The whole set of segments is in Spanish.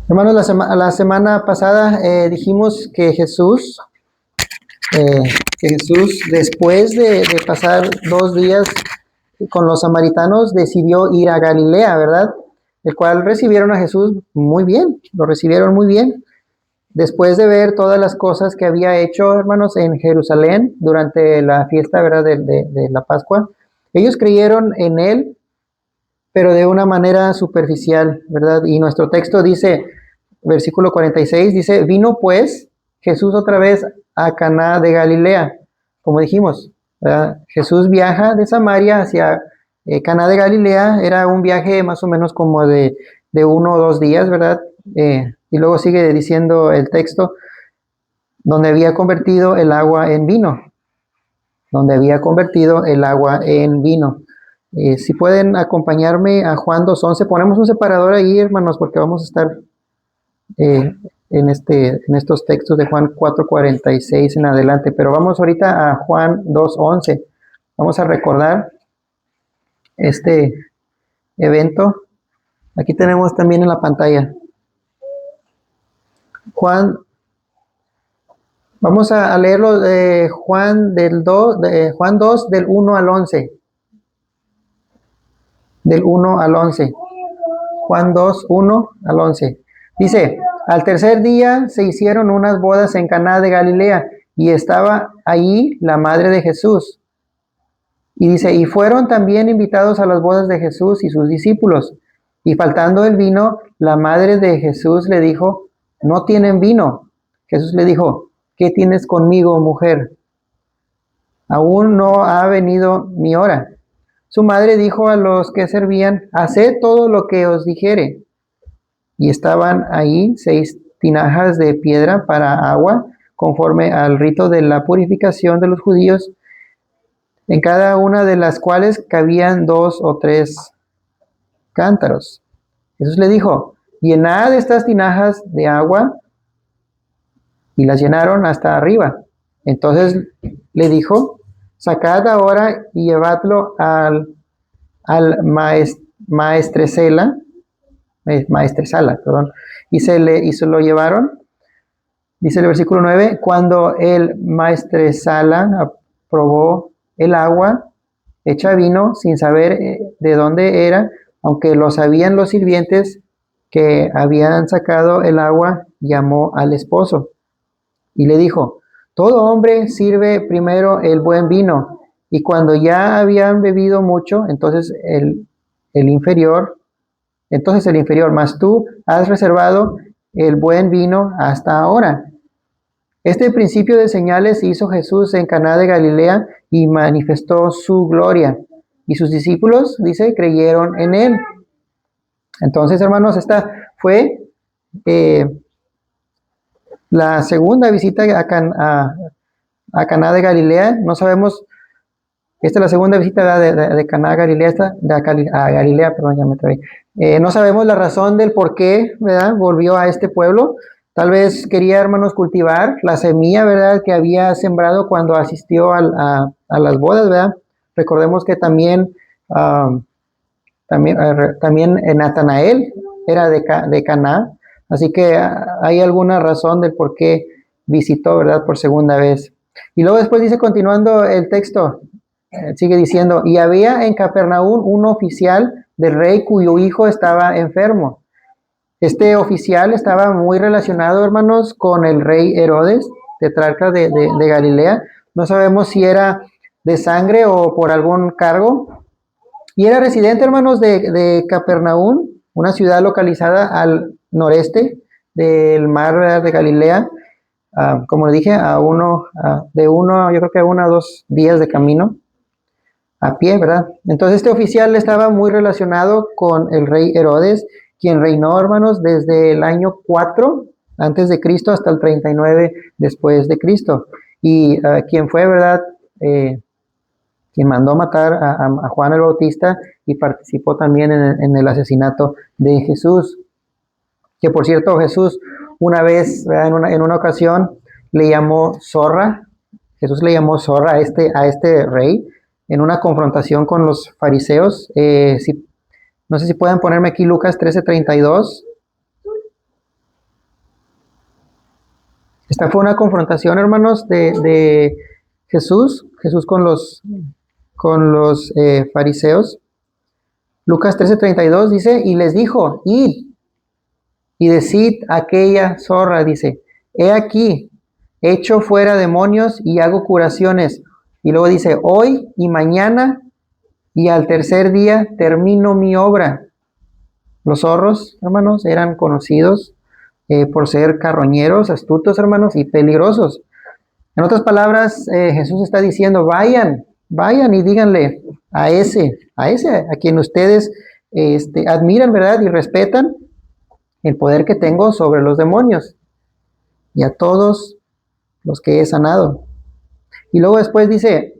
Hermanos, la semana pasada dijimos eh, que Jesús, después de pasar 2 días con los samaritanos, decidió ir a Galilea, ¿verdad? El cual recibieron a Jesús muy bien, lo recibieron muy bien. Después de ver todas las cosas que había hecho, hermanos, en Jerusalén durante la fiesta, ¿verdad?, de la Pascua, ellos creyeron en él, pero de una manera superficial, ¿verdad? Y nuestro texto dice, versículo 46, dice, vino pues Jesús otra vez a Caná de Galilea, como dijimos, ¿verdad? Jesús viaja de Samaria hacia Caná de Galilea, era un viaje más o menos como de 1 o 2 días, ¿verdad? Y luego sigue diciendo el texto, donde había convertido el agua en vino, donde había convertido el agua en vino. Si pueden acompañarme a Juan 2:11, ponemos un separador ahí, hermanos, porque vamos a estar en estos textos de Juan 4:46 en adelante, pero vamos ahorita a Juan 2:11. Vamos a recordar este evento. Aquí tenemos también en la pantalla. Vamos a leerlo de Juan 2 del 1 al 11. Del 1 al 11. Juan 2, 1 al 11. Dice, al tercer día se hicieron unas bodas en Caná de Galilea y estaba allí la madre de Jesús. Y dice, y fueron también invitados a las bodas de Jesús y sus discípulos. Y faltando el vino, la madre de Jesús le dijo, no tienen vino. Jesús le dijo, ¿qué tienes conmigo, mujer? Aún no ha venido mi hora. Su madre dijo a los que servían, haced todo lo que os dijere. Y estaban ahí 6 tinajas de piedra para agua, conforme al rito de la purificación de los judíos, en cada una de las cuales cabían 2 o 3 cántaros. Jesús le dijo, llenad estas tinajas de agua, y las llenaron hasta arriba. Entonces le dijo, sacad ahora y llevadlo al maestresala, perdón. Y se lo llevaron. Dice el versículo 9, cuando el maestresala probó el agua hecha vino, sin saber de dónde era, aunque lo sabían los sirvientes que habían sacado el agua, llamó al esposo y le dijo, todo hombre sirve primero el buen vino, y cuando ya habían bebido mucho, entonces el inferior, mas tú has reservado el buen vino hasta ahora. Este principio de señales hizo Jesús en Caná de Galilea y manifestó su gloria. Y sus discípulos, dice, creyeron en él. Entonces, hermanos, esta fue la segunda visita a Caná de Galilea. No sabemos, esta es la segunda visita de Caná a Galilea, a Galilea, perdón, ya me traí. No sabemos la razón del por qué, ¿verdad?, volvió a este pueblo. Tal vez quería, hermanos, cultivar la semilla, ¿verdad?, que había sembrado cuando asistió a las bodas, ¿verdad? Recordemos que también Natanael era de Caná, así que hay alguna razón del por qué visitó, ¿verdad?, por segunda vez. Y luego después dice, continuando el texto, sigue diciendo, y había en Capernaum un oficial del rey cuyo hijo estaba enfermo. Este oficial estaba muy relacionado, hermanos, con el rey Herodes, tetrarca de Galilea. No sabemos si era de sangre o por algún cargo. Y era residente, hermanos, de Capernaum, una ciudad localizada al noreste del mar, ¿verdad?, de Galilea. Como le dije, yo creo que a 1 o 2 días de camino a pie, ¿verdad? Entonces este oficial estaba muy relacionado con el rey Herodes, quien reinó, hermanos, desde el año 4 antes de Cristo hasta el 39 después de Cristo. Y quien fue, ¿verdad?, quien mandó matar a Juan el Bautista y participó también en el asesinato de Jesús. Que por cierto, Jesús una vez, ¿verdad?, en una ocasión le llamó zorra. Jesús le llamó zorra a este rey en una confrontación con los fariseos. No sé si pueden ponerme aquí Lucas 13:32. Esta fue una confrontación, hermanos, de Jesús con los fariseos. Lucas 13:32 dice, y les dijo, id y decid a aquella zorra, dice, he aquí, echo fuera demonios y hago curaciones. Y luego dice, hoy y mañana y al tercer día termino mi obra. Los zorros, hermanos, eran conocidos por ser carroñeros, astutos, hermanos, y peligrosos. En otras palabras, Jesús está diciendo, vayan y díganle a quien ustedes admiran, ¿verdad? Y respetan el poder que tengo sobre los demonios y a todos los que he sanado. Y luego después dice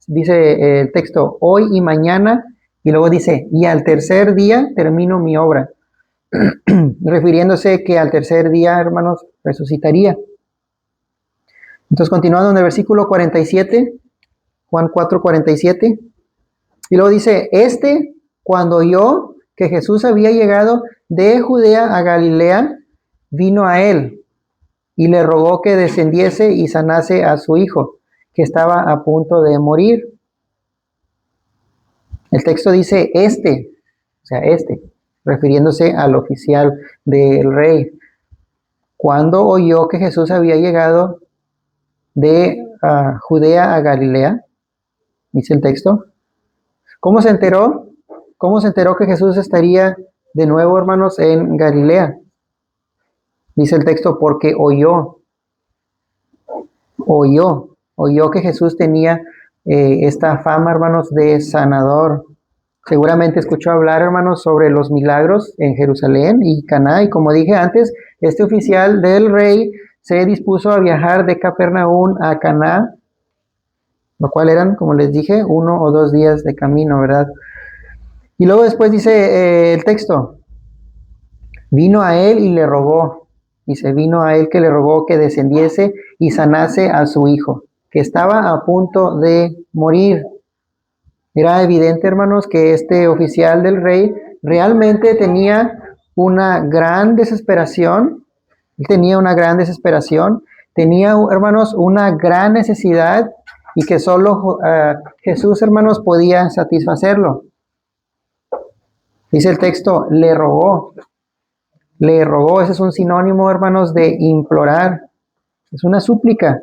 el texto, hoy y mañana, y luego dice, y al tercer día termino mi obra, refiriéndose que al tercer día, hermanos, resucitaría. Entonces, continuando en el versículo 47, Juan 4:47, y luego dice, cuando oyó que Jesús había llegado de Judea a Galilea, vino a él y le rogó que descendiese y sanase a su hijo, que estaba a punto de morir. El texto dice refiriéndose al oficial del rey. Cuando oyó que Jesús había llegado de Judea a Galilea, dice el texto. ¿Cómo se enteró? ¿Cómo se enteró que Jesús estaría de nuevo, hermanos, en Galilea? Dice el texto, porque oyó que Jesús tenía esta fama, hermanos, de sanador. Seguramente escuchó hablar, hermanos, sobre los milagros en Jerusalén y Caná, y como dije antes, este oficial del rey se dispuso a viajar de Capernaum a Caná, lo cual eran, como les dije, 1 o 2 días de camino, ¿verdad? Y luego después dice el texto, vino a él y le rogó, dice, vino a él que le rogó que descendiese y sanase a su hijo, que estaba a punto de morir. Era evidente, hermanos, que este oficial del rey realmente tenía una gran desesperación. Él tenía una gran desesperación, tenía, hermanos, una gran necesidad y que solo Jesús, hermanos, podía satisfacerlo. Dice el texto, le rogó, ese es un sinónimo, hermanos, de implorar, es una súplica.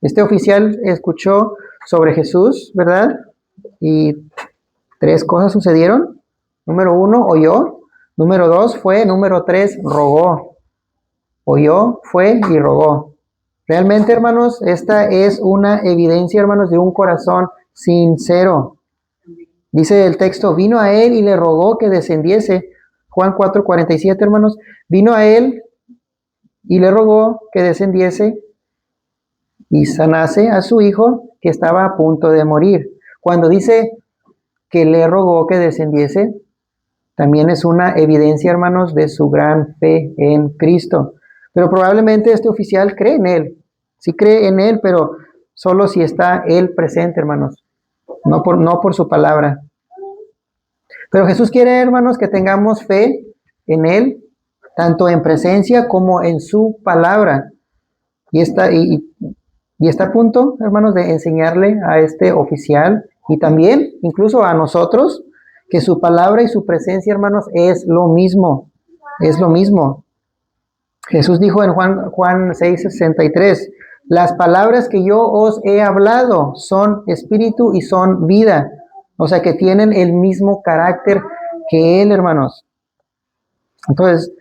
Este oficial escuchó sobre Jesús, ¿verdad? Y 3 cosas sucedieron. Número 1, oyó. Número 2 fue. Número 3, rogó. Oyó, fue y rogó. Realmente, hermanos, esta es una evidencia, hermanos, de un corazón sincero. Dice el texto, vino a él y le rogó que descendiese. Juan 4:47, hermanos. Vino a él y le rogó que descendiese y sanase a su hijo que estaba a punto de morir. Cuando dice que le rogó que descendiese, también es una evidencia, hermanos, de su gran fe en Cristo. Pero probablemente este oficial cree en él. Sí cree en él, pero solo si está él presente, hermanos. No por su palabra. Pero Jesús quiere, hermanos, que tengamos fe en él, tanto en presencia como en su palabra. Y está a punto, hermanos, de enseñarle a este oficial y también, incluso a nosotros, que su palabra y su presencia, hermanos, es lo mismo. Es lo mismo. Jesús dijo en Juan 6:63, las palabras que yo os he hablado son espíritu y son vida. O sea que tienen el mismo carácter que Él, hermanos. Entonces,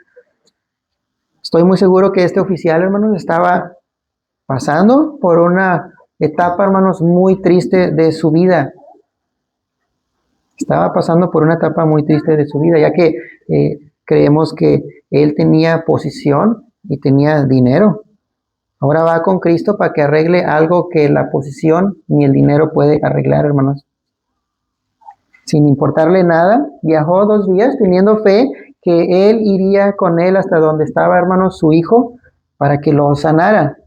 estoy muy seguro que este oficial, hermanos, estaba pasando por una etapa, hermanos, muy triste de su vida. Estaba pasando por una etapa muy triste de su vida, ya que creemos que él tenía posición y tenía dinero. Ahora va con Cristo para que arregle algo que la posición ni el dinero puede arreglar, hermanos. Sin importarle nada, viajó 2 días teniendo fe que él iría con él hasta donde estaba, hermanos, su hijo, para que lo sanara.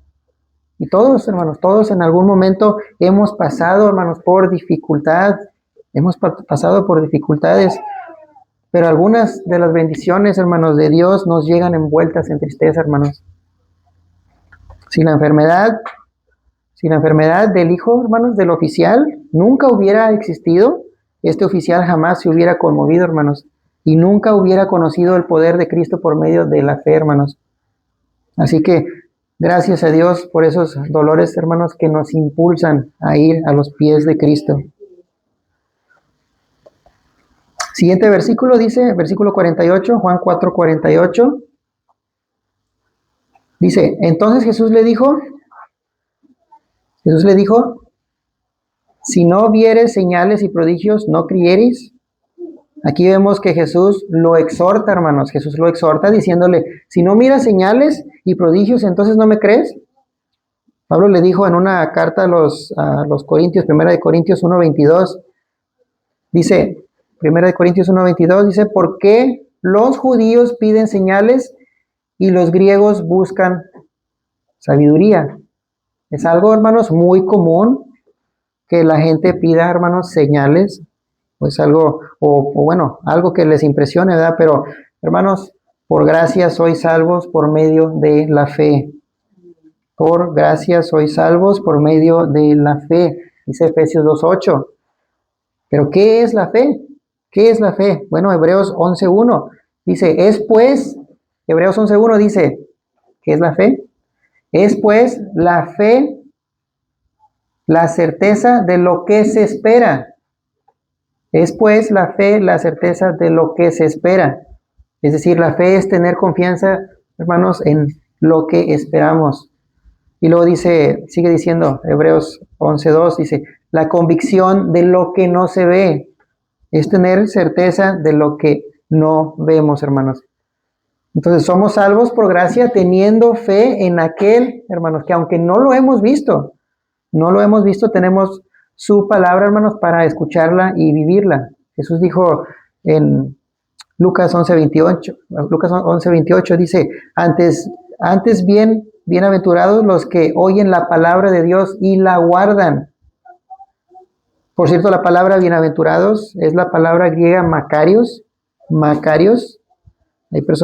Y todos, hermanos, todos en algún momento hemos pasado, hermanos, por dificultad. Hemos pasado por dificultades, pero algunas de las bendiciones, hermanos, de Dios nos llegan envueltas en tristeza, hermanos. Si la enfermedad, si la enfermedad del hijo, hermanos, del oficial, nunca hubiera existido, este oficial jamás se hubiera conmovido, hermanos, y nunca hubiera conocido el poder de Cristo por medio de la fe, hermanos. Así que gracias a Dios por esos dolores, hermanos, que nos impulsan a ir a los pies de Cristo. Siguiente versículo dice, versículo 48, Juan 4, 48. Dice, entonces Jesús le dijo, si no vieres señales y prodigios, no creyereis. Aquí vemos que Jesús lo exhorta, hermanos. Jesús lo exhorta diciéndole, si no miras señales y prodigios, entonces no me crees. Pablo le dijo en una carta a los Corintios, 1 Corintios 1:22, dice, 1 Corintios 1:22, dice, ¿por qué los judíos piden señales y los griegos buscan sabiduría? Es algo, hermanos, muy común que la gente pida, hermanos, señales, pues algo, o bueno, algo que les impresione, ¿verdad? Pero, hermanos, por gracia sois salvos por medio de la fe. Por gracia sois salvos por medio de la fe, dice Efesios 2:8. Pero, ¿qué es la fe? ¿Qué es la fe? Bueno, Hebreos 11:1 dice, Hebreos 11:1 dice, ¿qué es la fe? Es pues la fe, la certeza de lo que se espera. Es pues la fe, la certeza de lo que se espera. Es decir, la fe es tener confianza, hermanos, en lo que esperamos. Y luego dice, sigue diciendo, Hebreos 11:2, dice, la convicción de lo que no se ve. Es tener certeza de lo que no vemos, hermanos. Entonces, somos salvos por gracia teniendo fe en aquel, hermanos, que aunque no lo hemos visto, tenemos su palabra, hermanos, para escucharla y vivirla. Jesús dijo en Lucas 11:28, dice, antes bienaventurados los que oyen la palabra de Dios y la guardan. Por cierto, la palabra bienaventurados es la palabra griega Macarios.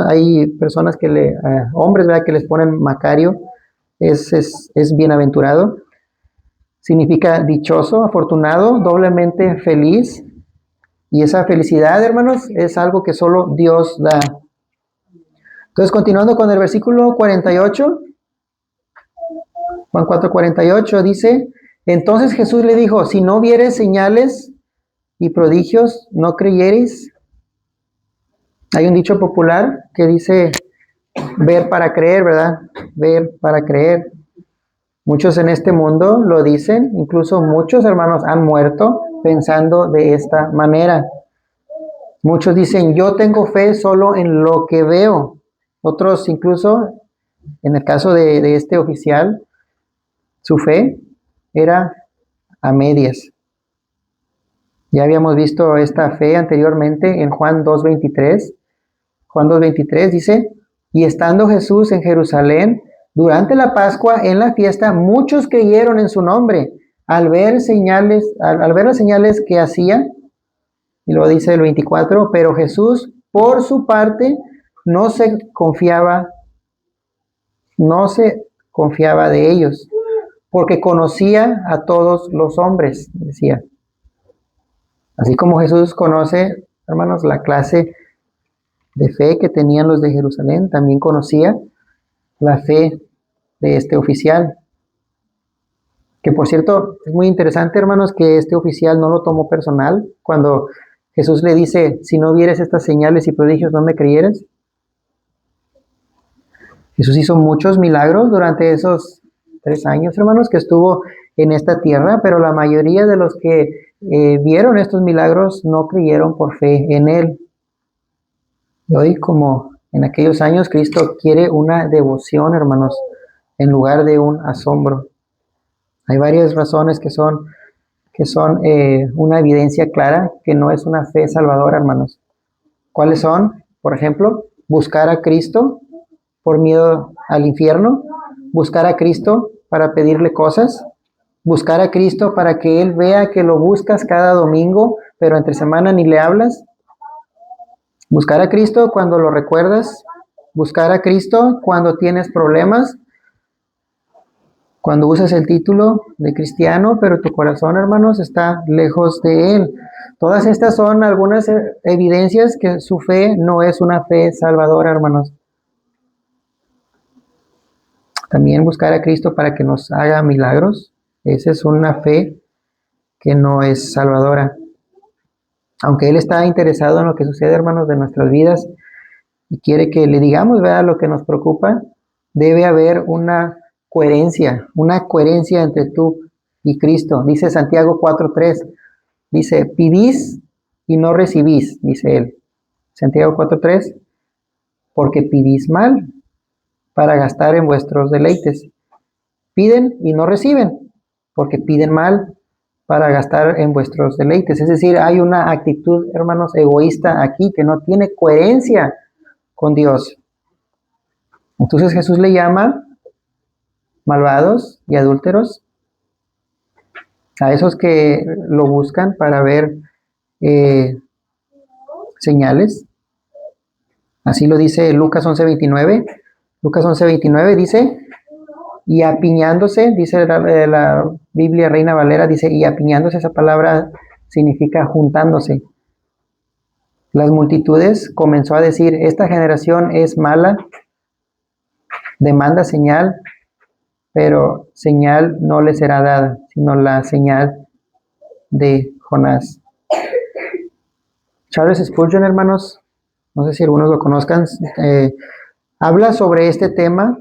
Hay personas hombres, ¿verdad?, que les ponen Macario, es bienaventurado. Significa dichoso, afortunado, doblemente feliz. Y esa felicidad, hermanos, es algo que solo Dios da. Entonces, continuando con el versículo 48, Juan 4:48 dice, entonces Jesús le dijo, si no vieres señales y prodigios, no creyereis. Hay un dicho popular que dice, ver para creer, ¿verdad? Ver para creer. Muchos en este mundo lo dicen, incluso muchos hermanos han muerto pensando de esta manera. Muchos dicen, yo tengo fe solo en lo que veo. Otros incluso, en el caso de este oficial, su fe era a medias. Ya habíamos visto esta fe anteriormente en Juan 2:23. Juan 2:23 dice, y estando Jesús en Jerusalén, durante la Pascua, en la fiesta, muchos creyeron en su nombre, al ver las señales que hacía. Y luego dice el 24, pero Jesús, por su parte, no se confiaba de ellos, porque conocía a todos los hombres, decía. Así como Jesús conoce, hermanos, la clase de fe que tenían los de Jerusalén, también conocía la fe de este oficial. Que por cierto, es muy interesante, hermanos, que este oficial no lo tomó personal. Cuando Jesús le dice, si no vieres estas señales y prodigios, no me creyeres. Jesús hizo muchos milagros durante esos 3 años, hermanos, que estuvo en esta tierra, pero la mayoría de los que vieron estos milagros no creyeron por fe en Él. Y hoy, como en aquellos años, Cristo quiere una devoción, hermanos, en lugar de un asombro. Hay varias razones que son una evidencia clara que no es una fe salvadora, hermanos. ¿Cuáles son? Por ejemplo, buscar a Cristo por miedo al infierno, buscar a Cristo para pedirle cosas, buscar a Cristo para que Él vea que lo buscas cada domingo, pero entre semana ni le hablas. Buscar a Cristo cuando lo recuerdas, buscar a Cristo cuando tienes problemas, Cuando usas el título de cristiano, pero tu corazón, hermanos, está lejos de Él. Todas estas son algunas evidencias que su fe no es una fe salvadora, hermanos. También buscar a Cristo para que nos haga milagros. Esa es una fe que no es salvadora. Aunque Él está interesado en lo que sucede, hermanos, de nuestras vidas y quiere que le digamos, ¿verdad?, lo que nos preocupa, debe haber una coherencia entre tú y Cristo. Dice Santiago 4:3, dice, pedís y no recibís, dice Él. Santiago 4:3, porque pedís mal para gastar en vuestros deleites. Piden y no reciben, porque piden mal para gastar en vuestros deleites. Es decir, hay una actitud, hermanos, egoísta aquí que no tiene coherencia con Dios. Entonces Jesús le llama malvados y adúlteros a esos que lo buscan para ver señales. Así lo dice Lucas 11:29. Lucas 11:29 dice, y apiñándose, dice la Biblia Reina Valera, dice, y apiñándose, esa palabra significa juntándose. Las multitudes comenzó a decir, esta generación es mala, demanda señal, pero señal no le será dada, sino la señal de Jonás. Charles Spurgeon, hermanos, no sé si algunos lo conozcan, habla sobre este tema,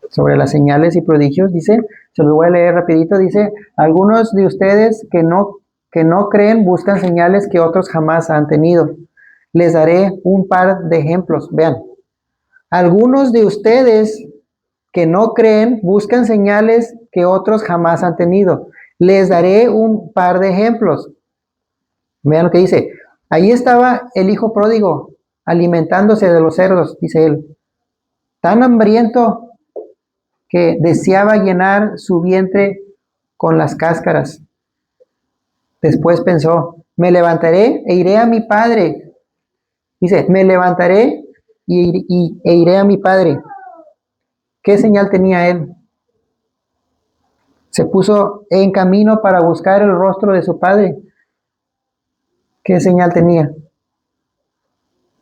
sobre las señales y prodigios. Dice, se lo voy a leer rapidito, dice, algunos de ustedes que no creen buscan señales que otros jamás han tenido. Les daré un par de ejemplos. Vean, algunos de ustedes que no creen buscan señales que otros jamás han tenido. Les daré un par de ejemplos. Vean lo que dice. Ahí estaba el hijo pródigo alimentándose de los cerdos, dice él, tan hambriento que deseaba llenar su vientre con las cáscaras. Después pensó, me levantaré e iré a mi padre. Dice, me levantaré e iré a mi padre. ¿Qué señal tenía él? Se puso en camino para buscar el rostro de su padre. ¿Qué señal tenía?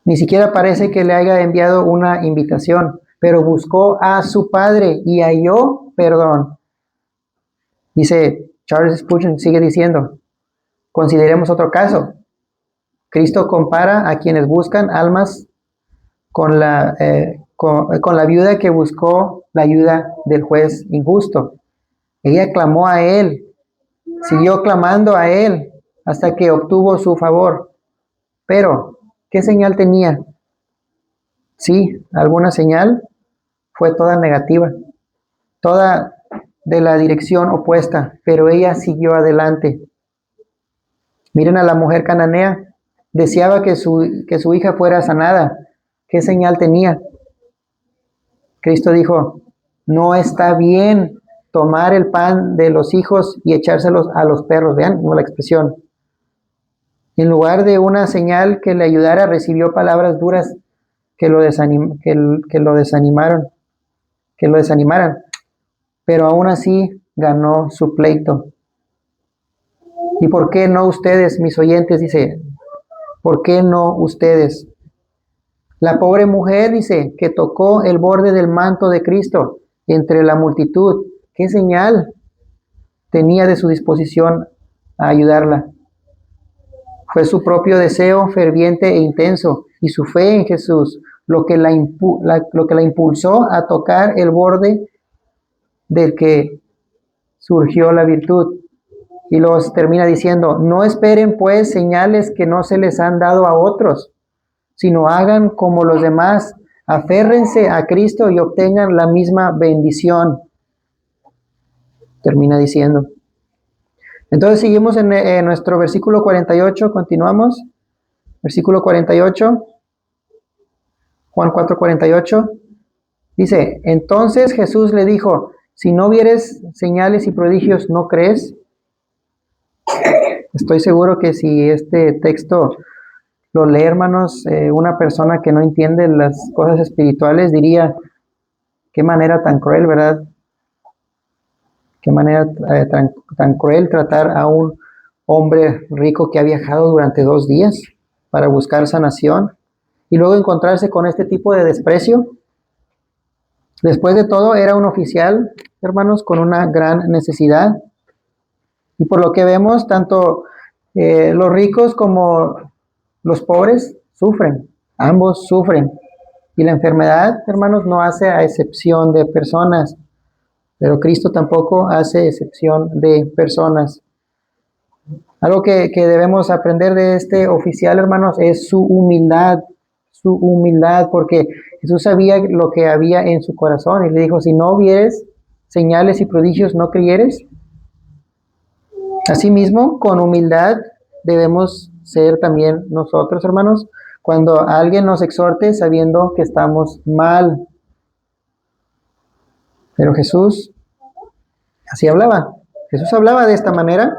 Ni siquiera parece que le haya enviado una invitación, pero buscó a su padre y halló perdón. Dice Charles Spurgeon, sigue diciendo, consideremos otro caso. Cristo compara a quienes buscan almas con la viuda que buscó la ayuda del juez injusto. Ella clamó a él, siguió clamando a él hasta que obtuvo su favor. Pero, ¿qué señal tenía? Sí, alguna señal, fue toda negativa, toda de la dirección opuesta, pero ella siguió adelante. Miren a la mujer cananea, deseaba que su hija fuera sanada. ¿Qué señal tenía? Cristo dijo, no está bien tomar el pan de los hijos y echárselos a los perros. Vean la expresión. En lugar de una señal que le ayudara, recibió palabras duras que lo desanimaran. Pero aún así ganó su pleito. ¿Y por qué no ustedes, mis oyentes? Dice, ¿por qué no ustedes? La pobre mujer, dice, que tocó el borde del manto de Cristo entre la multitud. ¿Qué señal tenía de su disposición a ayudarla? Fue su propio deseo ferviente e intenso y su fe en Jesús lo que la impulsó a tocar el borde del que surgió la virtud. Y luego termina diciendo, no esperen pues señales que no se les han dado a otros, sino hagan como los demás, aférrense a Cristo y obtengan la misma bendición. Termina diciendo. Entonces seguimos en nuestro versículo 48, continuamos. Versículo 48, Juan 4:48, dice, entonces Jesús le dijo, si no vieres señales y prodigios, ¿no crees? Estoy seguro que si este texto lo lee, hermanos, una persona que no entiende las cosas espirituales diría, Qué manera tan cruel, ¿verdad? Qué manera tan cruel tratar a un hombre rico que ha viajado durante 2 días para buscar sanación y luego encontrarse con este tipo de desprecio. Después de todo, era un oficial, hermanos, con una gran necesidad. Y por lo que vemos, tanto los ricos como los pobres sufren, ambos sufren. Y la enfermedad, hermanos, no hace a excepción de personas, pero Cristo tampoco hace excepción de personas. Algo que debemos aprender de este oficial, hermanos, es su humildad, porque Jesús sabía lo que había en su corazón y le dijo, si no vieres señales y prodigios, ¿no creyeres? Asimismo, con humildad debemos ser también nosotros, hermanos, cuando alguien nos exhorte sabiendo que estamos mal. Pero Jesús así hablaba. Jesús hablaba de esta manera,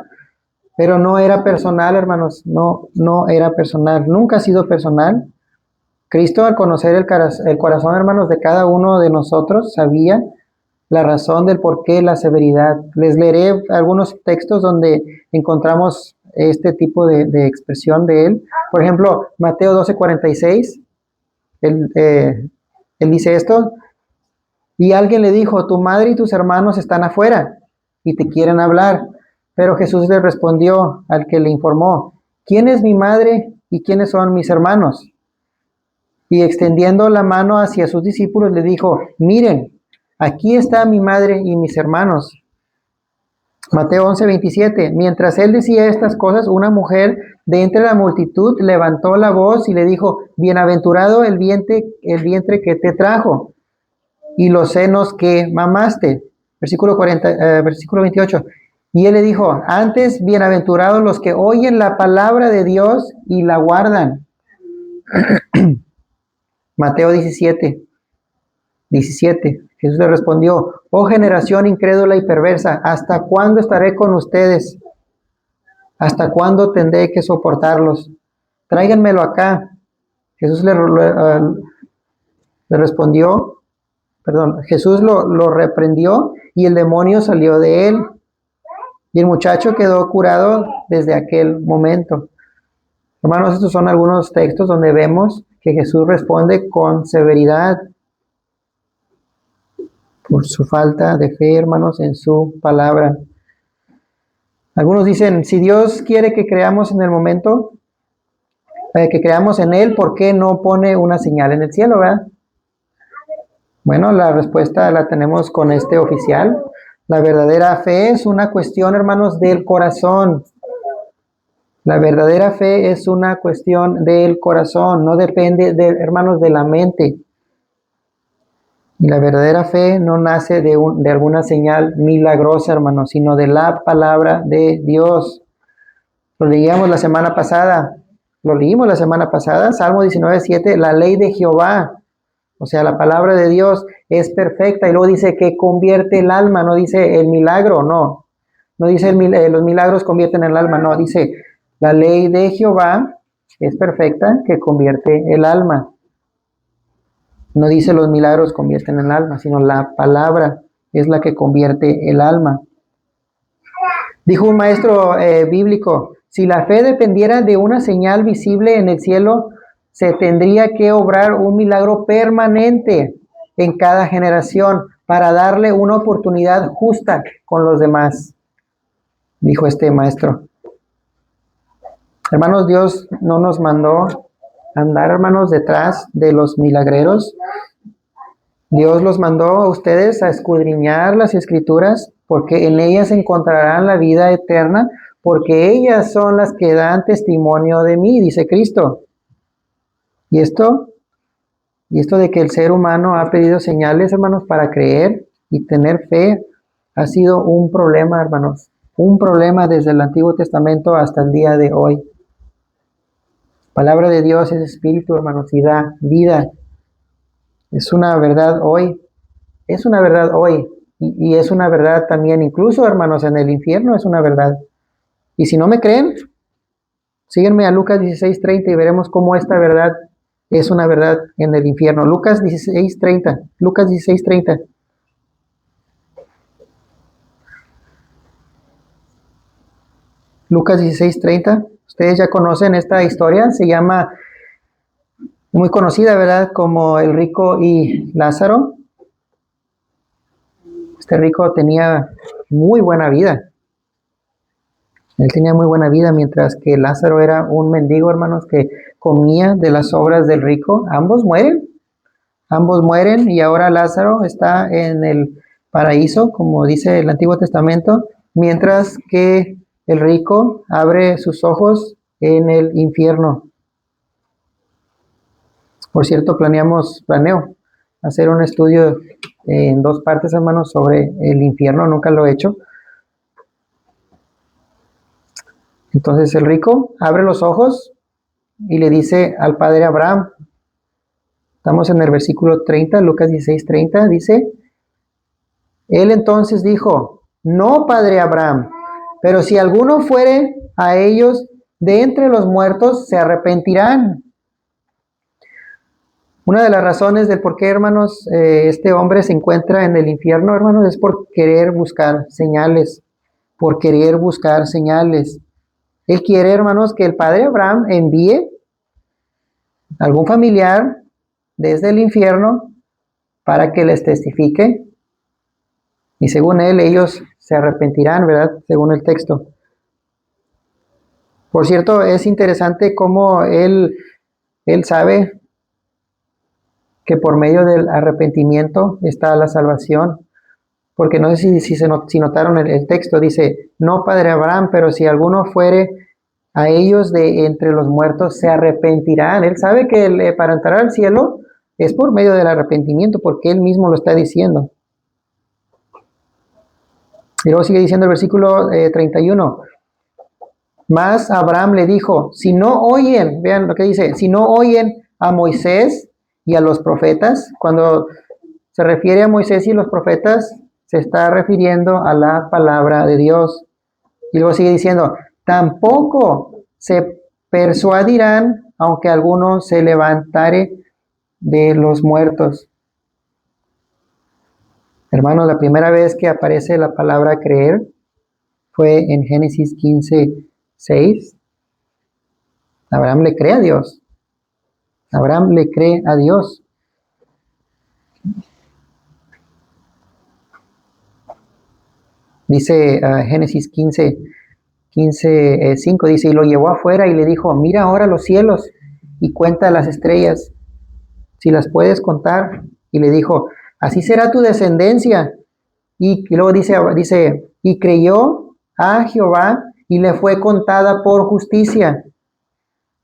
pero no era personal, hermanos. No era personal. Nunca ha sido personal. Cristo, al conocer el corazón, hermanos, de cada uno de nosotros, sabía la razón del por qué la severidad. Les leeré algunos textos donde encontramos este tipo de expresión de él. Por ejemplo, Mateo 12:46, él dice esto, y alguien le dijo, tu madre y tus hermanos están afuera y te quieren hablar. Pero Jesús le respondió al que le informó, ¿quién es mi madre y quiénes son mis hermanos? Y extendiendo la mano hacia sus discípulos le dijo, miren, aquí está mi madre y mis hermanos. Mateo 11:27. Mientras él decía estas cosas, una mujer de entre la multitud levantó la voz y le dijo, bienaventurado el vientre que te trajo y los senos que mamaste. Versículo 28. Y él le dijo, antes bienaventurados los que oyen la palabra de Dios y la guardan. Mateo 17. Jesús le respondió, oh generación incrédula y perversa, ¿hasta cuándo estaré con ustedes? ¿Hasta cuándo tendré que soportarlos? Tráiganmelo acá. Jesús le respondió, Jesús lo reprendió y el demonio salió de él. Y el muchacho quedó curado desde aquel momento. Hermanos, estos son algunos textos donde vemos que Jesús responde con severidad por su falta de fe, hermanos, en su palabra. Algunos dicen, si Dios quiere que creamos en el momento, que creamos en Él, ¿por qué no pone una señal en el cielo, verdad? Bueno, la respuesta la tenemos con este oficial. La verdadera fe es una cuestión, hermanos, del corazón. La verdadera fe es una cuestión del corazón, no depende, hermanos, de la mente. Y la verdadera fe no nace de alguna señal milagrosa, hermanos, sino de la palabra de Dios. Lo leímos la semana pasada, Salmo 19:7, la ley de Jehová. O sea, la palabra de Dios es perfecta y luego dice que convierte el alma, no dice el milagro, no. No dice los milagros convierten el alma, no, dice la ley de Jehová es perfecta que convierte el alma. No dice los milagros convierten el alma, sino la palabra es la que convierte el alma. Dijo un maestro bíblico, si la fe dependiera de una señal visible en el cielo, se tendría que obrar un milagro permanente en cada generación para darle una oportunidad justa con los demás, dijo este maestro. Hermanos, Dios no nos mandó andar, hermanos, detrás de los milagreros. Dios los mandó a ustedes a escudriñar las escrituras porque en ellas encontrarán la vida eterna, porque ellas son las que dan testimonio de mí, dice Cristo. Y esto de que el ser humano ha pedido señales, hermanos, para creer y tener fe, ha sido un problema, hermanos. Un problema desde el Antiguo Testamento hasta el día de hoy. Palabra de Dios es espíritu, hermanos, y da vida. Es una verdad hoy. Es una verdad hoy. Y es una verdad también, incluso, hermanos, en el infierno es una verdad. Y si no me creen, síguenme a Lucas 16:30 y veremos cómo esta verdad es una verdad en el infierno. Lucas 16:30. Lucas 16:30. Lucas 16:30. Ustedes ya conocen esta historia. Se llama, muy conocida, ¿verdad? Como el rico y Lázaro. Este rico tenía muy buena vida. Él tenía muy buena vida, mientras que Lázaro era un mendigo, hermanos, que comía de las obras del rico. Ambos mueren y ahora Lázaro está en el paraíso, como dice el Antiguo Testamento, mientras que el rico abre sus ojos en el infierno. Por cierto, planeo hacer un estudio en 2 partes, hermanos, sobre el infierno. Nunca lo he hecho. Entonces el rico abre los ojos y le dice al padre Abraham, estamos en el versículo 30, Lucas 16:30, dice, él entonces dijo, no, padre Abraham, pero si alguno fuere a ellos de entre los muertos, se arrepentirán. Una de las razones del por qué, hermanos, este hombre se encuentra en el infierno, hermanos, es por querer buscar señales, por querer buscar señales. Él quiere, hermanos, que el padre Abraham envíe algún familiar desde el infierno para que les testifique. Y según él, ellos se arrepentirán, ¿verdad? Según el texto. Por cierto, es interesante cómo él sabe que por medio del arrepentimiento está la salvación. Porque no sé si notaron el texto, dice, no, padre Abraham, pero si alguno fuere a ellos de entre los muertos, se arrepentirán. Él sabe que para entrar al cielo es por medio del arrepentimiento, porque él mismo lo está diciendo. Y luego sigue diciendo el versículo 31. Mas Abraham le dijo, si no oyen, vean lo que dice, si no oyen a Moisés y a los profetas, cuando se refiere a Moisés y los profetas, se está refiriendo a la palabra de Dios. Y luego sigue diciendo, tampoco se persuadirán, aunque alguno se levantare de los muertos. Hermanos, la primera vez que aparece la palabra creer fue en Génesis 15:6. Abraham le cree a Dios. Abraham le cree a Dios. Dice Génesis 15:5, dice, y lo llevó afuera y le dijo, mira ahora los cielos y cuenta las estrellas, si las puedes contar. Y le dijo, así será tu descendencia. Y luego dice, y creyó a Jehová y le fue contada por justicia.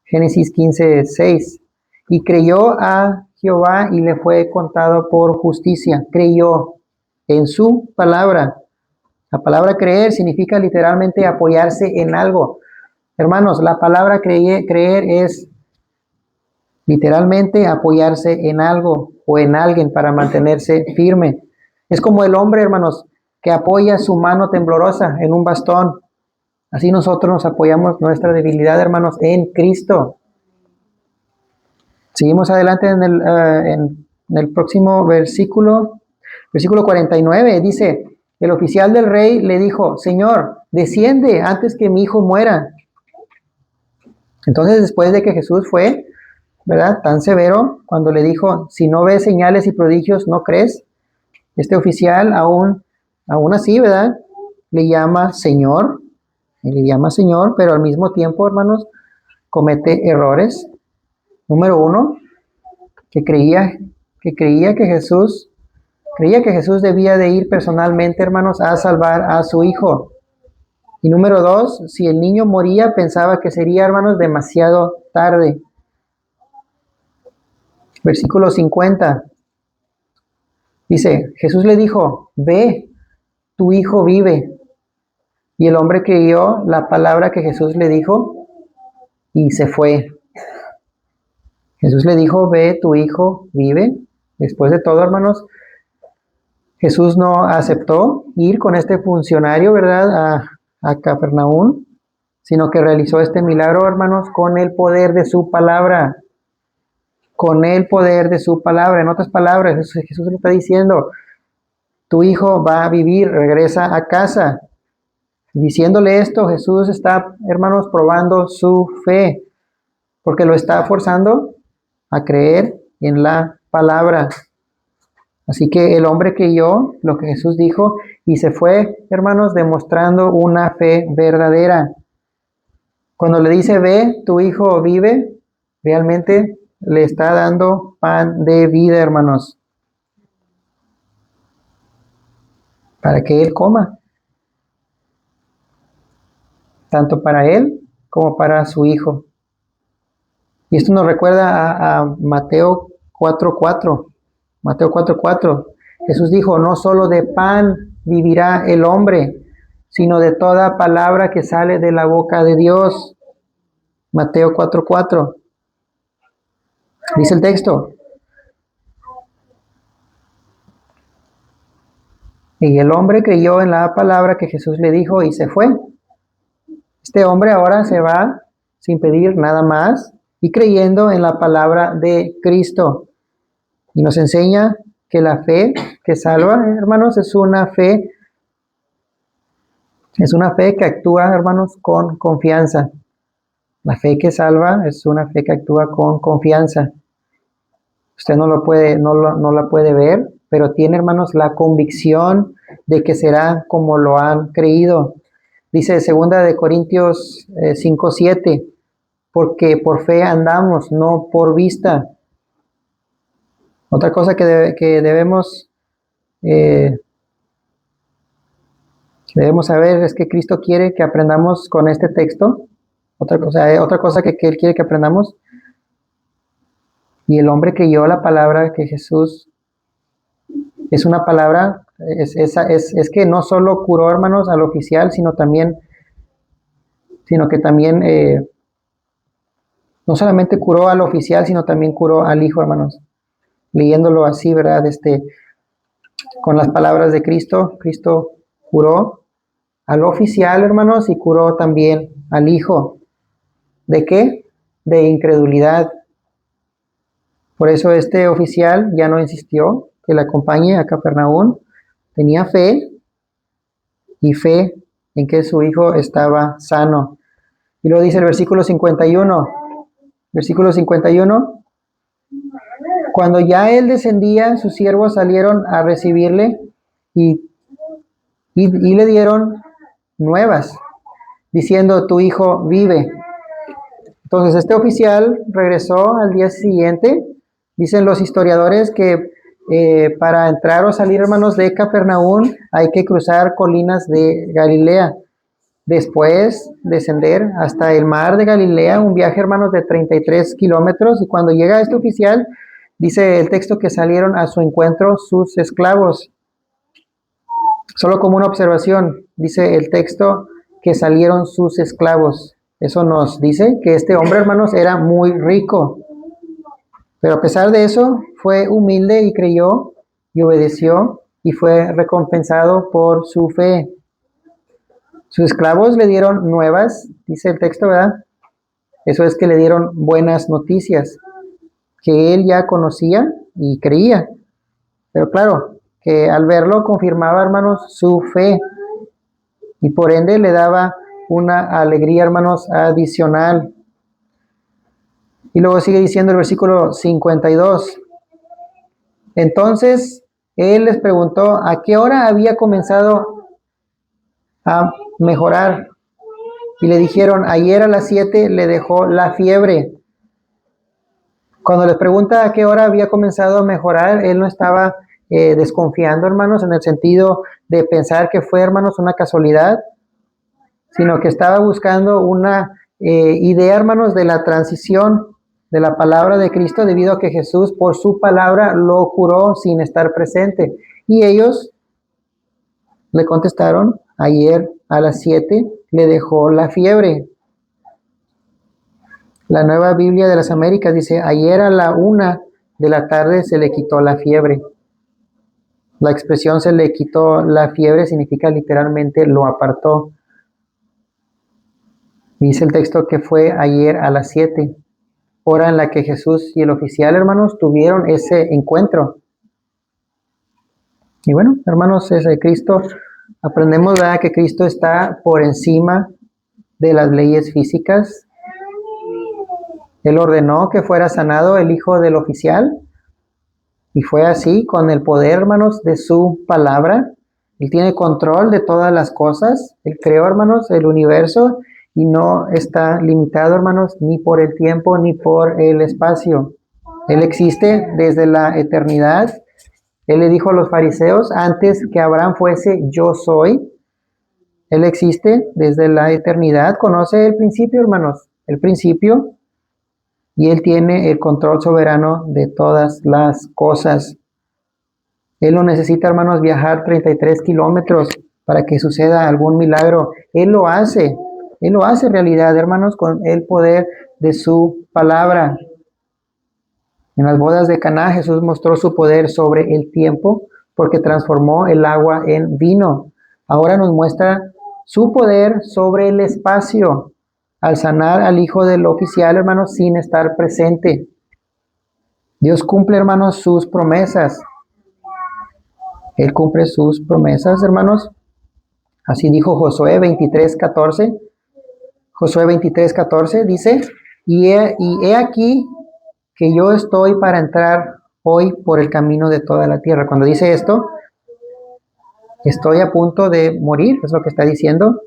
Génesis 15:6. Y creyó a Jehová y le fue contado por justicia. Creyó en su palabra. La palabra creer significa literalmente apoyarse en algo. Hermanos, la palabra creer es literalmente apoyarse en algo o en alguien para mantenerse firme. Es como el hombre, hermanos, que apoya su mano temblorosa en un bastón. Así nosotros nos apoyamos nuestra debilidad, hermanos, en Cristo. Seguimos adelante en el próximo versículo 49, dice, el oficial del rey le dijo, Señor, desciende antes que mi hijo muera. Entonces, después de que Jesús fue, ¿verdad?, tan severo, cuando le dijo, si no ves señales y prodigios, ¿no crees? Este oficial aún así, ¿verdad?, le llama Señor, pero al mismo tiempo, hermanos, comete errores. Número 1, que creía que Jesús debía de ir personalmente, hermanos, a salvar a su hijo. Y número 2, si el niño moría, pensaba que sería, hermanos, demasiado tarde. Versículo 50. Dice, Jesús le dijo, ve, tu hijo vive. Y el hombre creyó la palabra que Jesús le dijo y se fue. Jesús le dijo, ve, tu hijo vive. Después de todo, hermanos, Jesús no aceptó ir con este funcionario, ¿verdad?, a Capernaum, sino que realizó este milagro, hermanos, con el poder de su palabra. con el poder de su palabra. En otras palabras, Jesús le está diciendo, tu hijo va a vivir, regresa a casa. Diciéndole esto, Jesús está, hermanos, probando su fe, porque lo está forzando a creer en la palabra. Así que el hombre creyó lo que Jesús dijo y se fue, hermanos, demostrando una fe verdadera. Cuando le dice, ve, tu hijo vive, realmente le está dando pan de vida, hermanos, para que él coma, tanto para él como para su hijo. Y esto nos recuerda a Mateo 4:4. Mateo 4:4. Jesús dijo, no solo de pan vivirá el hombre, sino de toda palabra que sale de la boca de Dios. Mateo 4:4. Dice el texto. Y el hombre creyó en la palabra que Jesús le dijo y se fue. Este hombre ahora se va sin pedir nada más y creyendo en la palabra de Cristo. Y nos enseña que la fe que salva, hermanos, es una fe que actúa, hermanos, con confianza. La fe que salva es una fe que actúa con confianza. Usted no la puede ver, pero tiene, hermanos, la convicción de que será como lo han creído. Dice 2 de Corintios 5:7, porque por fe andamos, no por vista. Otra cosa que debemos saber es que Cristo quiere que aprendamos con este texto. Otra cosa que Él quiere que aprendamos. Y el hombre creyó la palabra que Jesús es una palabra, es que no solo curó, hermanos, al oficial, sino que también, no solamente curó al oficial, sino también curó al hijo, hermanos. Leyéndolo así, ¿verdad? Con las palabras de Cristo, Cristo curó al oficial, hermanos, y curó también al hijo. ¿De qué? De incredulidad. Por eso este oficial ya no insistió que le acompañe a Capernaum. Tenía fe y fe en que su hijo estaba sano. Y luego dice el versículo 51. Versículo 51. Cuando ya él descendía, sus siervos salieron a recibirle y le dieron nuevas, diciendo, tu hijo vive. Entonces este oficial regresó al día siguiente. Dicen los historiadores que para entrar o salir, hermanos, de Capernaum hay que cruzar colinas de Galilea. Después descender hasta el mar de Galilea, un viaje, hermanos, de 33 kilómetros. Y cuando llega este oficial, dice el texto que salieron a su encuentro sus esclavos. Solo como una observación, dice el texto que salieron sus esclavos. Eso nos dice que este hombre, hermanos, era muy rico. Pero a pesar de eso, fue humilde y creyó y obedeció y fue recompensado por su fe. Sus esclavos le dieron nuevas, dice el texto, ¿verdad? Eso es que le dieron buenas noticias, que él ya conocía y creía. Pero claro, que al verlo confirmaba, hermanos, su fe. Y por ende le daba una alegría, hermanos, adicional. Y luego sigue diciendo el versículo 52. Entonces, él les preguntó a qué hora había comenzado a mejorar. Y le dijeron, ayer a las 7 le dejó la fiebre. Cuando les pregunta a qué hora había comenzado a mejorar, él no estaba desconfiando, hermanos, en el sentido de pensar que fue, hermanos, una casualidad, sino que estaba buscando una idea, hermanos, de la transición de la palabra de Cristo, debido a que Jesús, por su palabra, lo curó sin estar presente. Y ellos le contestaron, ayer a las 7 le dejó la fiebre. La Nueva Biblia de las Américas dice, ayer a la 1 de la tarde se le quitó la fiebre. La expresión se le quitó la fiebre significa literalmente lo apartó. Dice el texto que fue ayer a las 7. hora en la que Jesús y el oficial, hermanos, tuvieron ese encuentro. Y bueno, hermanos, Cristo, aprendemos, ¿verdad?, que Cristo está por encima de las leyes físicas. Él ordenó que fuera sanado el hijo del oficial, y fue así con el poder, hermanos, de su palabra. Él tiene control de todas las cosas. Él creó, hermanos, el universo y no está limitado, hermanos, ni por el tiempo ni por el espacio. Él existe desde la eternidad. Él le dijo a los fariseos, antes que Abraham fuese, yo soy. Él existe desde la eternidad. Conoce el principio, hermanos, el principio. Y Él tiene el control soberano de todas las cosas. Él no necesita, hermanos, viajar 33 kilómetros para que suceda algún milagro. Él lo hace realidad, hermanos, con el poder de su palabra. En las bodas de Caná, Jesús mostró su poder sobre el tiempo porque transformó el agua en vino. Ahora nos muestra su poder sobre el espacio al sanar al hijo del oficial, hermanos, sin estar presente. Dios cumple, hermanos, sus promesas. Él cumple sus promesas, hermanos. Así dijo Josué 23:14. Josué 23:14 dice, y he aquí que yo estoy para entrar hoy por el camino de toda la tierra. Cuando dice esto, estoy a punto de morir, es lo que está diciendo.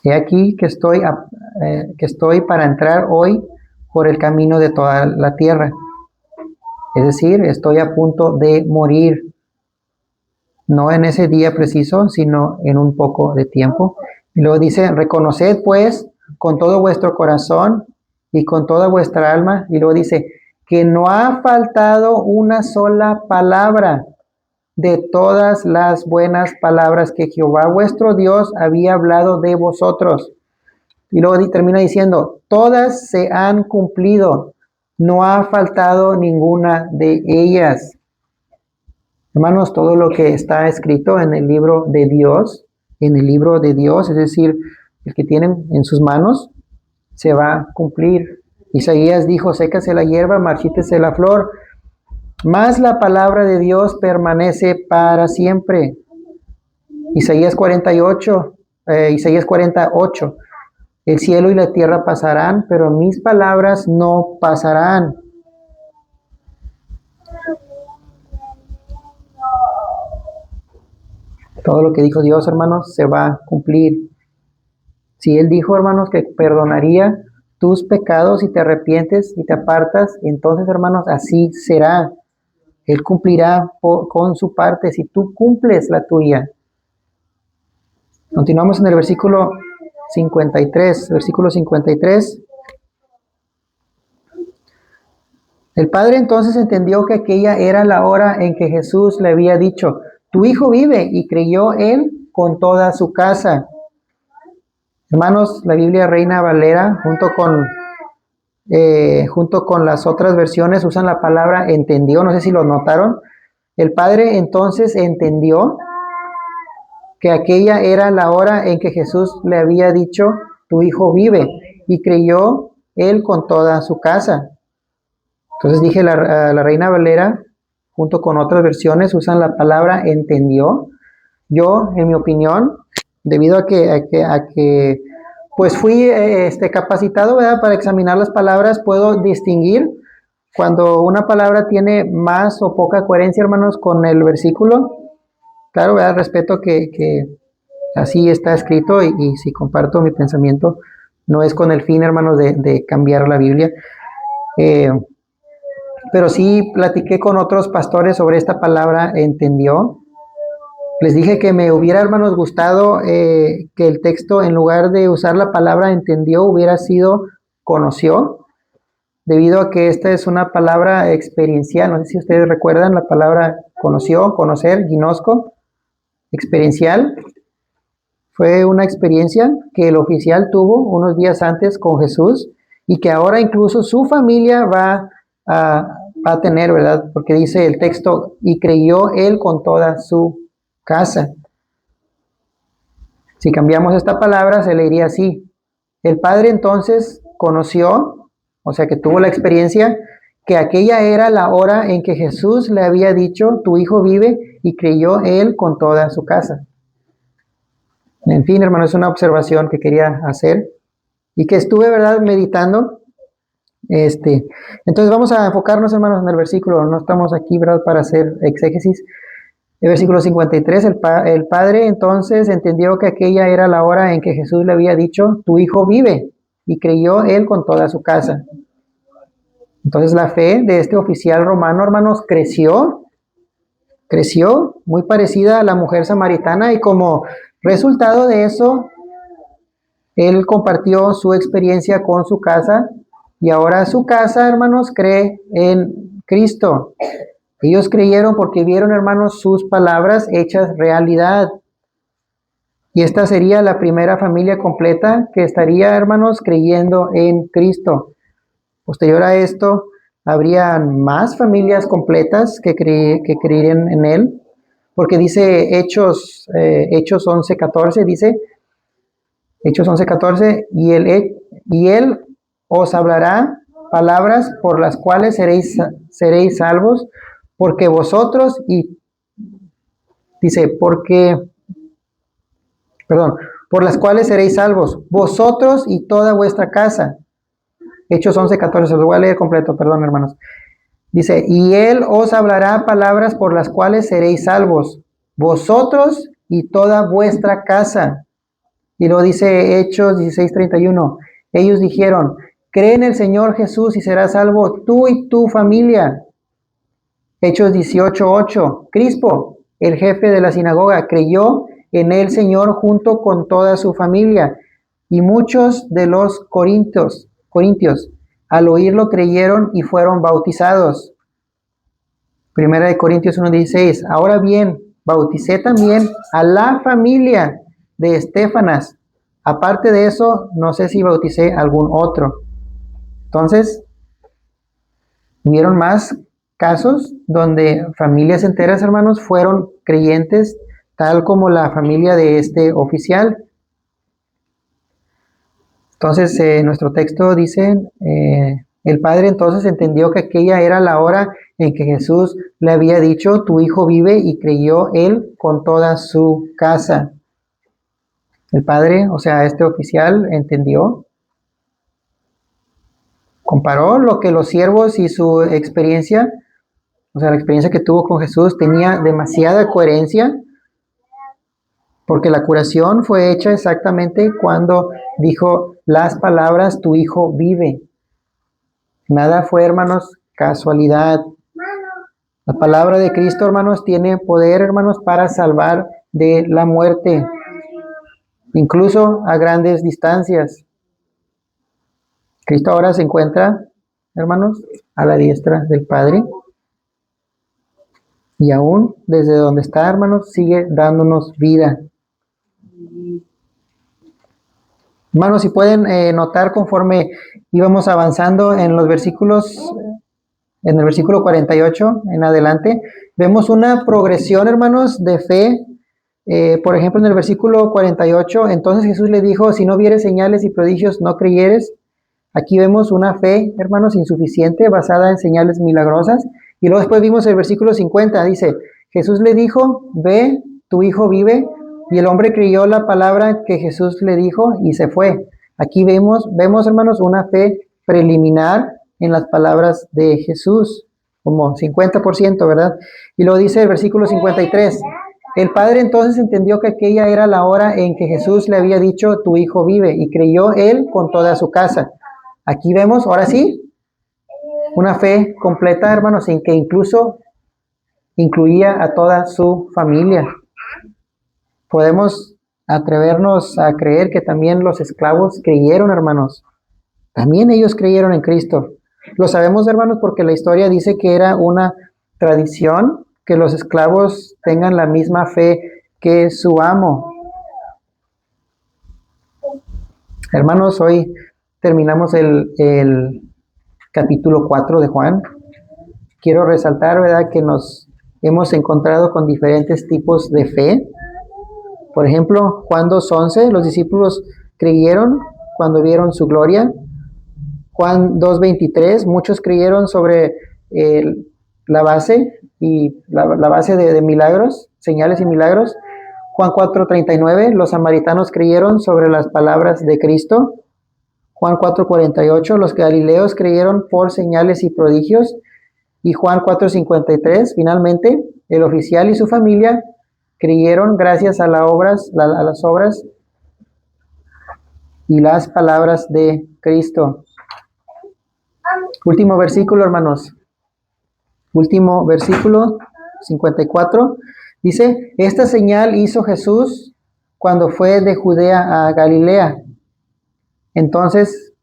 He aquí que estoy para entrar hoy por el camino de toda la tierra. Es decir, estoy a punto de morir. No en ese día preciso, sino en un poco de tiempo. Y luego dice, reconoced pues con todo vuestro corazón y con toda vuestra alma. Y luego dice, que no ha faltado una sola palabra de todas las buenas palabras que Jehová vuestro Dios había hablado de vosotros. Y luego termina diciendo, todas se han cumplido, no ha faltado ninguna de ellas. Hermanos, todo lo que está escrito en el libro de Dios, es decir, el que tienen en sus manos, se va a cumplir. Isaías dijo, sécase la hierba, marchítese la flor, mas la palabra de Dios permanece para siempre. Isaías 48, el cielo y la tierra pasarán, pero mis palabras no pasarán. Todo lo que dijo Dios, hermanos, se va a cumplir. Si Él dijo, hermanos, que perdonaría tus pecados si te arrepientes y te apartas, entonces, hermanos, así será. Él cumplirá con su parte si tú cumples la tuya. Continuamos en el versículo 53. Versículo 53. El padre entonces entendió que aquella era la hora en que Jesús le había dicho, tu hijo vive, y creyó él con toda su casa. Hermanos, la Biblia Reina Valera, junto con las otras versiones, usan la palabra entendió, no sé si lo notaron. El padre entonces entendió que aquella era la hora en que Jesús le había dicho, tu hijo vive, y creyó él con toda su casa. Entonces dije, la Reina Valera, junto con otras versiones, usan la palabra entendió. Yo, en mi opinión, debido a que pues fui capacitado, ¿verdad?, para examinar las palabras, puedo distinguir cuando una palabra tiene más o poca coherencia, hermanos, con el versículo. Claro, ¿verdad?, respeto que así está escrito y si comparto mi pensamiento, no es con el fin, hermanos, de cambiar la Biblia. Pero sí platiqué con otros pastores sobre esta palabra, entendió. Les dije que me hubiera, hermanos, gustado que el texto, en lugar de usar la palabra entendió, hubiera sido conoció, debido a que esta es una palabra experiencial. No sé si ustedes recuerdan la palabra conoció, conocer, ginosco, experiencial. Fue una experiencia que el oficial tuvo unos días antes con Jesús y que ahora incluso su familia va a tener, ¿verdad? Porque dice el texto, y creyó él con toda su casa. Si cambiamos esta palabra, se leería así. El padre entonces conoció, o sea que tuvo la experiencia, que aquella era la hora en que Jesús le había dicho, tu hijo vive, y creyó él con toda su casa. En fin, hermano, es una observación que quería hacer y que estuve, ¿verdad?, meditando. Entonces vamos a enfocarnos, hermanos, en el versículo. No estamos aquí, ¿verdad?, para hacer exégesis. El versículo 53, el padre entonces entendió que aquella era la hora en que Jesús le había dicho, tu hijo vive, y creyó él con toda su casa. Entonces la fe de este oficial romano, hermanos, creció muy parecida a la mujer samaritana, y como resultado de eso, él compartió su experiencia con su casa, y ahora su casa, hermanos, cree en Cristo. Ellos creyeron porque vieron, hermanos, sus palabras hechas realidad. Y esta sería la primera familia completa que estaría, hermanos, creyendo en Cristo. Posterior a esto, habrían más familias completas que creerían en Él, porque dice Hechos 11:14, dice, Hechos 11:14, y él os hablará palabras por las cuales seréis salvos, porque vosotros por las cuales seréis salvos, vosotros y toda vuestra casa. Hechos 11:14, se lo voy a leer completo, perdón, hermanos. Dice, y él os hablará palabras por las cuales seréis salvos, vosotros y toda vuestra casa. Y luego dice Hechos 16:31, ellos dijeron, cree en el Señor Jesús y serás salvo tú y tu familia. Hechos 18:8, Crispo, el jefe de la sinagoga, creyó en el Señor junto con toda su familia. Y muchos de los corintios, al oírlo creyeron y fueron bautizados. Primera de Corintios 1:16, ahora bien, bauticé también a la familia de Estéfanas. Aparte de eso, no sé si bauticé algún otro. Entonces, hubieron más casos donde familias enteras, hermanos, fueron creyentes, tal como la familia de este oficial. Entonces, nuestro texto dice, el padre entonces entendió que aquella era la hora en que Jesús le había dicho, tu hijo vive, y creyó él con toda su casa. El padre, o sea, este oficial, entendió, comparó lo que los siervos y su experiencia, o sea, la experiencia que tuvo con Jesús, tenía demasiada coherencia, porque la curación fue hecha exactamente cuando dijo las palabras, tu hijo vive. Nada fue, hermanos, casualidad. La palabra de Cristo, hermanos, tiene poder, hermanos, para salvar de la muerte, incluso a grandes distancias. Cristo ahora se encuentra, hermanos, a la diestra del Padre. Y aún desde donde está, hermanos, sigue dándonos vida. Hermanos, si pueden notar conforme íbamos avanzando en los versículos, en el versículo 48 en adelante, vemos una progresión, hermanos, de fe. Por ejemplo, en el versículo 48, entonces Jesús le dijo, si no vieres señales y prodigios, no creyeres. Aquí vemos una fe, hermanos, insuficiente, basada en señales milagrosas. Y luego después vimos el versículo 50, dice, Jesús le dijo, ve, tu hijo vive. Y el hombre creyó la palabra que Jesús le dijo y se fue. Aquí vemos, hermanos, una fe preliminar en las palabras de Jesús, como 50%, ¿verdad? Y luego dice el versículo 53, el padre entonces entendió que aquella era la hora en que Jesús le había dicho, tu hijo vive, y creyó él con toda su casa. Aquí vemos, ahora sí, una fe completa, hermanos, en que incluso incluía a toda su familia. Podemos atrevernos a creer que también los esclavos creyeron, hermanos. También ellos creyeron en Cristo. Lo sabemos, hermanos, porque la historia dice que era una tradición que los esclavos tengan la misma fe que su amo. Hermanos, hoy terminamos el capítulo 4 de Juan. Quiero resaltar, ¿verdad?, que nos hemos encontrado con diferentes tipos de fe. Por ejemplo, Juan 2:11, los discípulos creyeron cuando vieron su gloria. Juan 2:23, muchos creyeron sobre la base y la base de milagros, señales y milagros. Juan 4:39, los samaritanos creyeron sobre las palabras de Cristo. Juan 4:48, los galileos creyeron por señales y prodigios. Y Juan 4:53, finalmente, el oficial y su familia creyeron gracias a las obras y las palabras de Cristo. Último versículo, hermanos. Último versículo, 54. Dice, esta señal hizo Jesús cuando fue de Judea a Galilea. Entonces,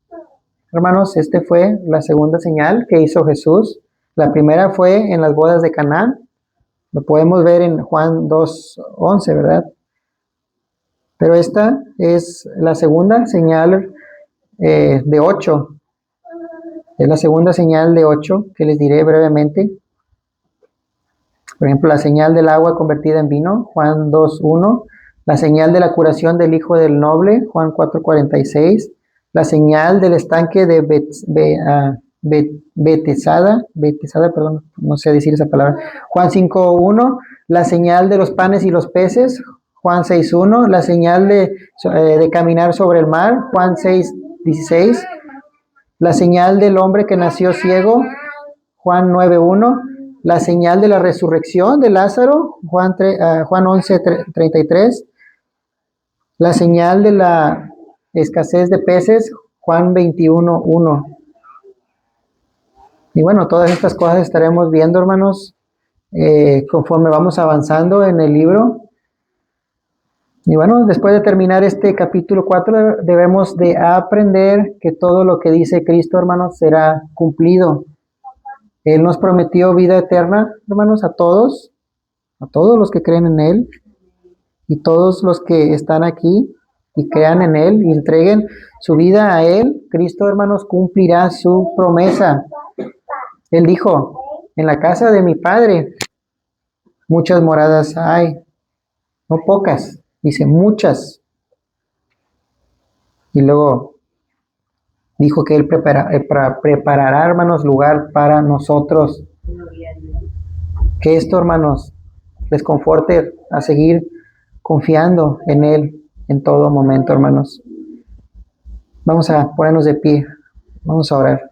hermanos, esta fue la segunda señal que hizo Jesús. La primera fue en las bodas de Caná. Lo podemos ver en Juan 2:11, ¿verdad? Pero esta es la segunda señal de 8. Es la segunda señal de 8 que les diré brevemente. Por ejemplo, la señal del agua convertida en vino, Juan 2:1. La señal de la curación del hijo del noble, Juan 4:46. La señal del estanque de Betesada, perdón, no sé decir esa palabra, Juan 5:1. La señal de los panes y los peces, Juan 6:1. La señal de caminar sobre el mar, Juan 6:16. La señal del hombre que nació ciego, Juan 9:1. La señal de la resurrección de Lázaro, Juan 11:33. La señal de la escasez de peces, Juan 21:1. Y bueno, todas estas cosas estaremos viendo, hermanos, conforme vamos avanzando en el libro. Y bueno, después de terminar este capítulo 4, debemos de aprender que todo lo que dice Cristo, hermanos, será cumplido. Él nos prometió vida eterna, hermanos, a todos los que creen en Él, y todos los que están aquí y crean en Él y entreguen su vida a Él. Cristo, hermanos, cumplirá su promesa. Él dijo, en la casa de mi Padre muchas moradas hay, no pocas, dice muchas. Y luego dijo que Él preparará, hermanos, lugar para nosotros. Que esto, hermanos, les conforte a seguir confiando en Él en todo momento, hermanos. Vamos a ponernos de pie. Vamos a orar.